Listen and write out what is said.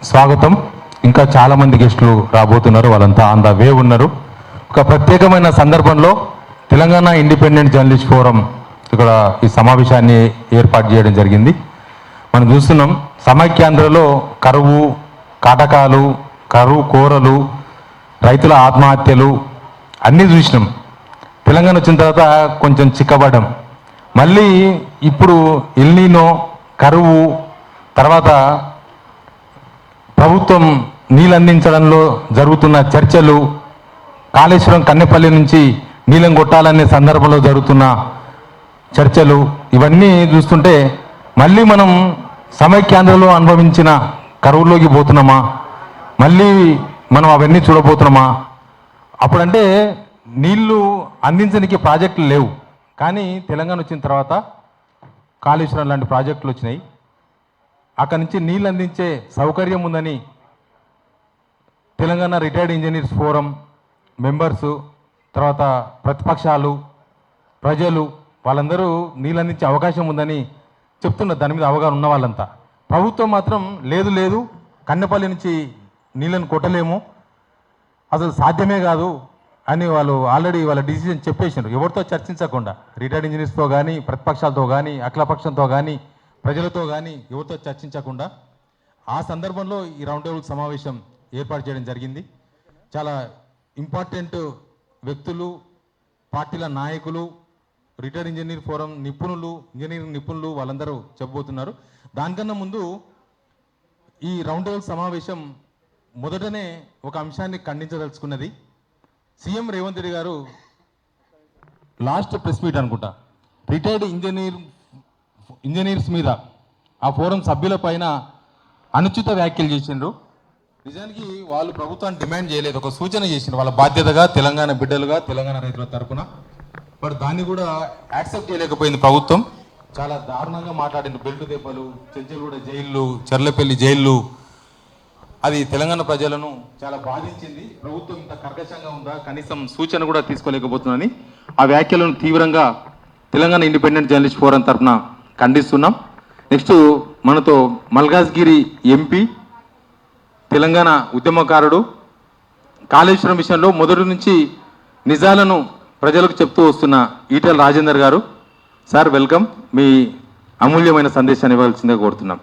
స్వాగతం. ఇంకా చాలామంది గెస్టులు రాబోతున్నారు, వాళ్ళంతా ఆన్ ద వే ఉన్నారు. ఒక ప్రత్యేకమైన సందర్భంలో తెలంగాణ ఇండిపెండెంట్ జర్నలిస్ట్ ఫోరం ఇక్కడ ఈ సమావేశాన్ని ఏర్పాటు చేయడం జరిగింది. మనం చూస్తున్నాం సమైక్యాంధ్రలో కరువు కాటకాలు, కరువు కోరలు, రైతుల ఆత్మహత్యలు అన్నీ చూసినాం. తెలంగాణ వచ్చిన తర్వాత కొంచెం చిక్కబడ్డం, మళ్ళీ ఇప్పుడు ఎల్నీనో, కరువు, తర్వాత ప్రభుత్వం నీళ్ళు అందించడంలో జరుగుతున్న చర్చలు, కాళేశ్వరం కన్నెపల్లి నుంచి నీళ్ళని కొట్టాలనే సందర్భంలో జరుగుతున్న చర్చలు, ఇవన్నీ చూస్తుంటే మళ్ళీ మనం సమైక్యాంధ్రలో అనుభవించిన కరువులోకి పోతున్నామా, మళ్ళీ మనం అవన్నీ చూడబోతున్నామా? అప్పుడంటే నీళ్లు అందించడానికి ప్రాజెక్టులు లేవు, కానీ తెలంగాణ వచ్చిన తర్వాత కాళేశ్వరం లాంటి ప్రాజెక్టులు వచ్చినాయి. అక్కడి నుంచి నీళ్ళు అందించే సౌకర్యం ఉందని Telangana retired engineers forum members, తర్వాత ప్రతిపక్షాలు, ప్రజలు వాళ్ళందరూ నీళ్ళు అందించే అవకాశం ఉందని చెప్తున్నారు. దాని మీద అవగాహన ఉన్న వాళ్ళంతా. ప్రభుత్వం మాత్రం లేదు లేదు, కన్నెపల్లి నుంచి నీళ్ళని కొట్టలేము, అసలు సాధ్యమే కాదు అని వాళ్ళు ఆల్రెడీ వాళ్ళ డిసిజన్ చెప్పేసినారు. ఎవరితో చర్చించకుండా, రిటైర్డ్ ఇంజనీర్స్తో కానీ, ప్రతిపక్షాలతో కానీ, అఖిలపక్షంతో కానీ, ప్రజలతో కానీ ఎవరితో చర్చించకుండా ఆ సందర్భంలో ఈ రౌండ్ టేబుల్ సమావేశం ఏర్పాటు చేయడం జరిగింది. చాలా ఇంపార్టెంట్ వ్యక్తులు, పార్టీల నాయకులు, రిటైర్డ్ ఇంజనీర్ ఫోరం నిపుణులు, ఇంజనీరింగ్ నిపుణులు వాళ్ళందరూ చెప్పబోతున్నారు. దానికన్నా ముందు ఈ రౌండ్ టేబుల్ సమావేశం మొదటనే ఒక అంశాన్ని ఖండించదలుచుకున్నది. సీఎం రేవంత్ రెడ్డి గారు లాస్ట్ ప్రెస్ మీట్ అనుకుంటా, రిటైర్డ్ ఇంజనీర్స్ మీద ఆ ఫోరం సభ్యుల పైన అనుచిత వ్యాఖ్యలు చేసిండ్రు. నిజానికి వాళ్ళు ప్రభుత్వాన్ని డిమాండ్ చేయలేదు, ఒక సూచన చేసిండ్రు వాళ్ళ బాధ్యతగా, తెలంగాణ బిడ్డలుగా, తెలంగాణ రైతుల తరపున. బట్ దాన్ని కూడా యాక్సెప్ట్ చేయలేకపోయింది ప్రభుత్వం. చాలా దారుణంగా మాట్లాడింది. బెల్ట్ దెబ్బలు, చెంచల్గూడ జైళ్ళు, చర్లపల్లి జైళ్ళు, అది తెలంగాణ ప్రజలను చాలా బాధించింది. ప్రభుత్వం ఇంత కర్కశంగా ఉందా, కనీసం సూచన కూడా తీసుకోలేకపోతుందని ఆ వ్యాఖ్యలను తీవ్రంగా తెలంగాణ ఇండిపెండెంట్ జర్నలిస్ట్ ఫోరం తరఫున ఖండిస్తున్నాం. నెక్స్ట్ మనతో మల్కాజ్గిరి ఎంపీ, తెలంగాణ ఉద్యమకారుడు, కాళేశ్వరం విషయంలో మొదటి నుంచి నిజాలను ప్రజలకు చెప్తూ వస్తున్న ఈటెల రాజేందర్ గారు. సార్ వెల్కమ్, మీ అమూల్యమైన సందేశాన్ని ఇవ్వాల్సిందిగా కోరుతున్నాం.